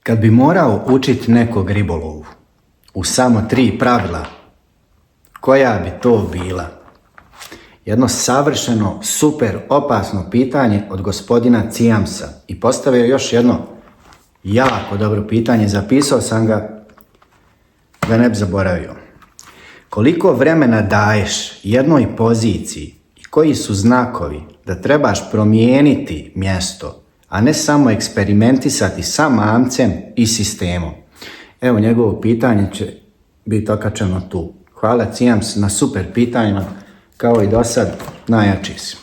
Kad bi morao učiti nekog ribolovu u samo 3 pravila, koja bi to bila? Jedno savršeno, super, opasno pitanje od gospodina Cijamsa. I postavio još jedno jako dobro pitanje, zapisao sam ga da ne bi zaboravio. Koliko vremena daješ jednoj poziciji i koji su znakovi da trebaš promijeniti mjesto, a ne samo eksperimentisati sa mamcem i sistemom? Evo, njegovo pitanje će biti okačeno tu. Hvala Cijams na super pitanjima, kao i do sad, najjači si.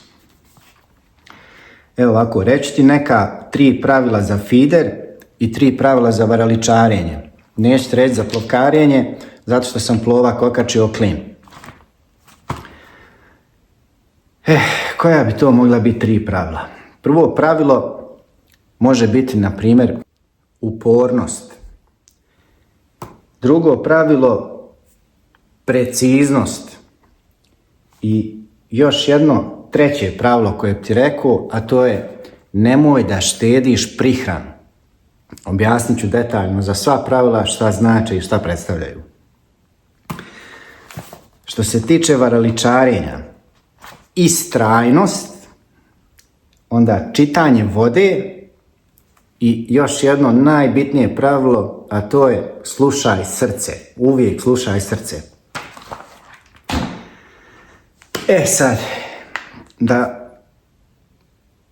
Evo ovako, reći ti neka 3 pravila za feeder i 3 pravila za varaličarenje. Neću reći za plokarenje, zato što sam plovak okačio klin. Koja bi to mogla biti 3 pravila? Prvo pravilo može biti, na primjer, upornost. Drugo pravilo, preciznost. I još jedno 3. pravilo koje bi ti rekao, a to je nemoj da štediš prihranu. Objasnit ću detaljno za sva pravila šta znači i šta predstavljaju. Što se tiče varaličarenja, istrajnost, onda čitanje vode i još jedno najbitnije pravilo, a to je slušaj srce. Uvijek slušaj srce. Sad,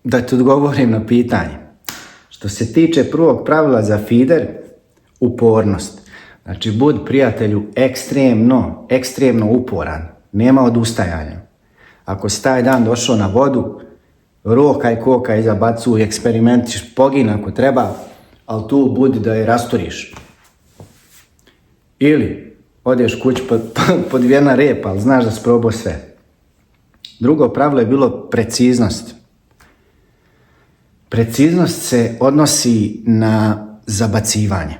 da ti odgovorim na pitanje. Što se tiče prvog pravila za feeder, upornost. Znači, budi prijatelju ekstremno uporan. Nema odustajanja. Ako si taj dan došao na vodu, rokaj, kokaj, zabacuj, eksperimentiš, pogin ako treba, ali tu budi da je rasturiš. Ili odeš kući pod vjerna repa, ali znaš da si probao sve. Drugo pravilo je bilo preciznost. Preciznost se odnosi na zabacivanje.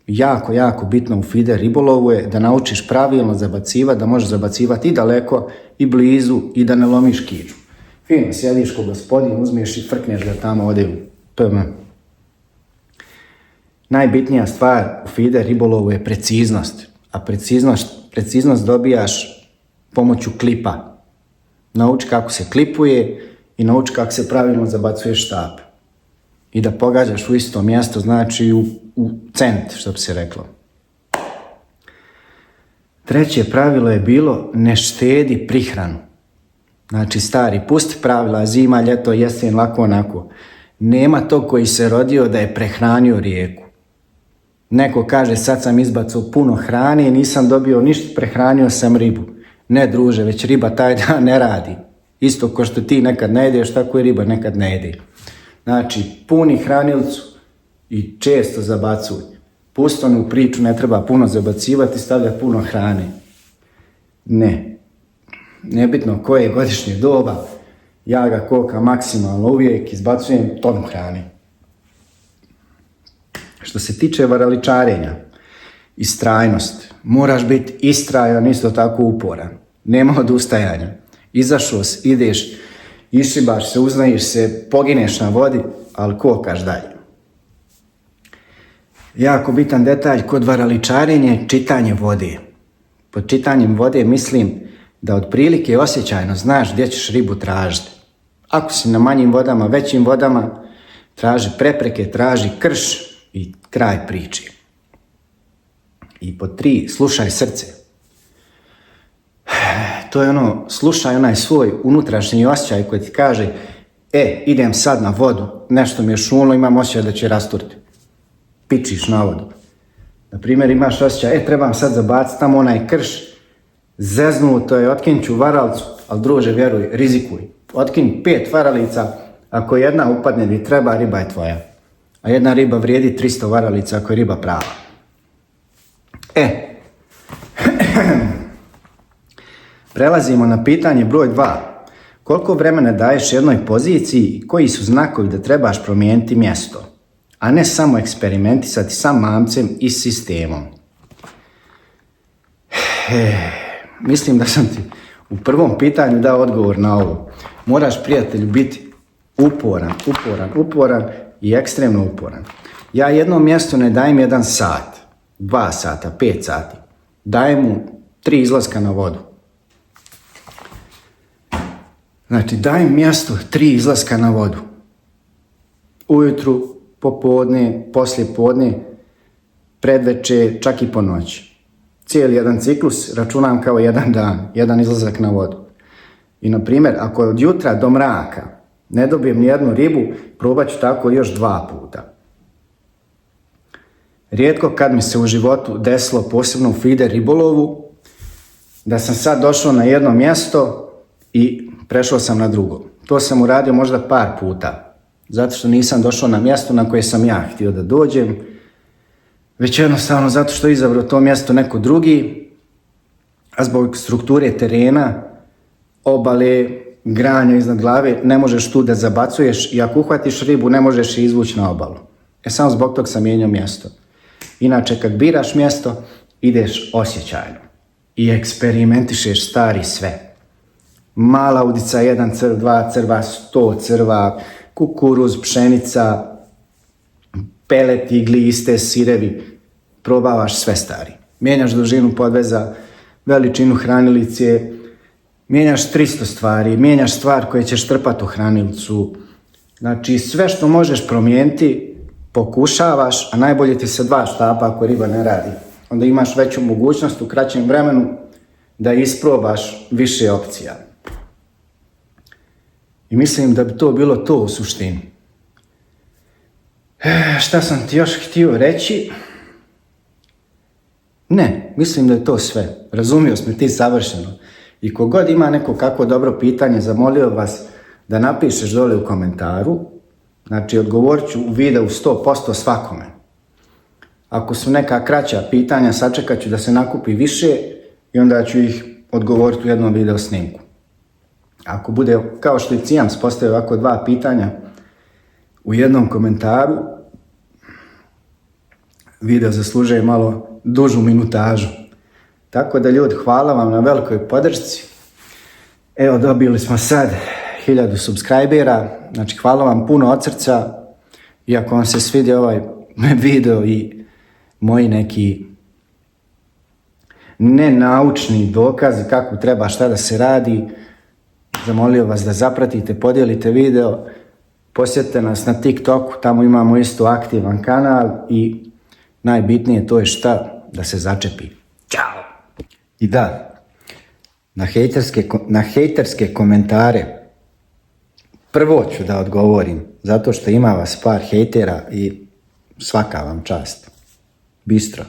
Jako bitno u feeder ribolovu je da naučiš pravilno zabacivati, da možeš zabacivati i daleko i blizu i da ne lomiš kiču. Fino, sjediš ko gospodin, uzmiješ i frkneš ga tamo ode u PM. Najbitnija stvar u feeder ribolovu je preciznost. A preciznost dobijaš pomoću klipa. Nauči kako se klipuje i nauči kako se pravilno zabacuje štap. I da pogađaš u isto mjesto, znači u cent, što bi se reklo. 3. pravilo je bilo ne štedi prihranu. Znači, stari, pusti pravila, zima, ljeto, jesen, lako, onako. Nema tog koji se rodio da je prehranio rijeku. Neko kaže, sad sam izbacao puno hrane i nisam dobio ništa, prehranio sam ribu. Ne, druže, već riba taj dan ne radi. Isto ko što ti nekad ne jedeš, tako i riba nekad ne jede. Znači, puni hranilcu i često zabacuj. Pustonu priču ne treba puno zabacivati, stavljati puno hrane. Ne. Nebitno koje je godišnje doba, ja ga koka maksimalno uvijek, izbacujem tonu hrane. Što se tiče varaličarenja, istrajnost. Moraš biti istrajan, isto tako uporan. Nema odustajanja. Izašao si, ideš, išibaš se, uznajiš se, pogineš na vodi, ali kokaš dalje. Jako bitan detalj kod varaličarenja je čitanje vode. Pod čitanjem vode mislim da otprilike osjećajno znaš gdje ćeš ribu tražiti. Ako si na manjim vodama, većim vodama, traži prepreke, traži krš i kraj priče. I pod 3, slušaj srce. To je ono, slušaj onaj svoj unutrašnji osjećaj koji ti kaže idem sad na vodu, nešto mi je šumlo, imam osjećaj da će rasturiti. Pičiš na vodu. Naprimjer, imaš osjećaj, trebam sad zabaciti tamo onaj krš, zeznuto je, otkinću varalicu, ali druže, vjeruj, rizikuj. Otkinj 5 varalica, ako jedna upadne gdje treba, riba je tvoja. A jedna riba vrijedi 300 varalica ako je riba prava. Prelazimo na pitanje broj 2. Koliko vremena daješ jednoj poziciji i koji su znakovi da trebaš promijeniti mjesto, a ne samo eksperimentisati sa mamcem i sistemom? Mislim da sam ti u prvom pitanju dao odgovor na ovo. Moraš, prijatelju, biti uporan i ekstremno uporan. Ja jednom mjestu ne dajem 1 sat, 2 sata, 5 sati. Dajem mu 3 izlaska na vodu. Znači, dajem mjestu 3 izlaska na vodu. Ujutru, popodne, poslijepodne, predveče, čak i po noći. Cijeli jedan ciklus računam kao 1 dan, 1 izlazak na vodu. I na primjer, ako od jutra do mraka ne dobijem nijednu ribu, probat ću tako još 2 puta. Rijetko kad mi se u životu desilo, posebno u feeder ribolovu, da sam sad došao na jedno mjesto i prešao sam na drugo. To sam uradio možda par puta, zato što nisam došao na mjesto na koje sam ja htio da dođem, već jednostavno zato što je izabrao to mjesto neko drugi, a zbog strukture terena, obale, granja iznad glave, ne možeš tu da zabacuješ i ako uhvatiš ribu ne možeš je izvući na obalu. Samo zbog tog sam mijenjao mjesto. Inače, kad biraš mjesto, ideš osjećajno i eksperimentišeš stari sve. Mala udica, 1 crv, 2 crva, 100 crva, kukuruz, pšenica, peleti, gliste, sirevi. Probavaš sve stari. Mijenjaš dužinu podveza, veličinu hranilice, mijenjaš 300 stvari, mijenjaš stvar koje ćeš trpati u hranilicu. Znači, sve što možeš promijeniti, pokušavaš, a najbolje ti se 2 štapa ako riba ne radi. Onda imaš veću mogućnost u kraćem vremenu da isprobaš više opcija. I mislim da bi to bilo to u suštini. Šta sam ti još htio reći? Ne, mislim da je to sve. Razumio sam ti savršeno. I kogod ima neko kako dobro pitanje, zamolio vas da napišeš dole u komentaru. Znači, odgovorit ću u videu 100% svakome. Ako su neka kraća pitanja, sačekat ću da se nakupi više i onda ću ih odgovoriti u jednom video snimku. Ako bude, kao što je Cijams postavio ovako 2 pitanja u jednom komentaru, video zaslužuje malo dužu minutažu. Tako da, ljudi, hvala vam na velikoj podršci. Evo, dobili smo sad 1000 subscribera, znači hvala vam puno od srca. I ako vam se svidio ovaj video i moji neki nenaučni dokazi kako treba šta da se radi, zamolio vas da zapratite, podijelite video, posjetite nas na TikToku, tamo imamo isto aktivan kanal i najbitnije to je šta, da se začepi. Ćao! I da, na hejterske komentare prvo ću da odgovorim, zato što ima vas par hejtera i svaka vam čast. Bistro.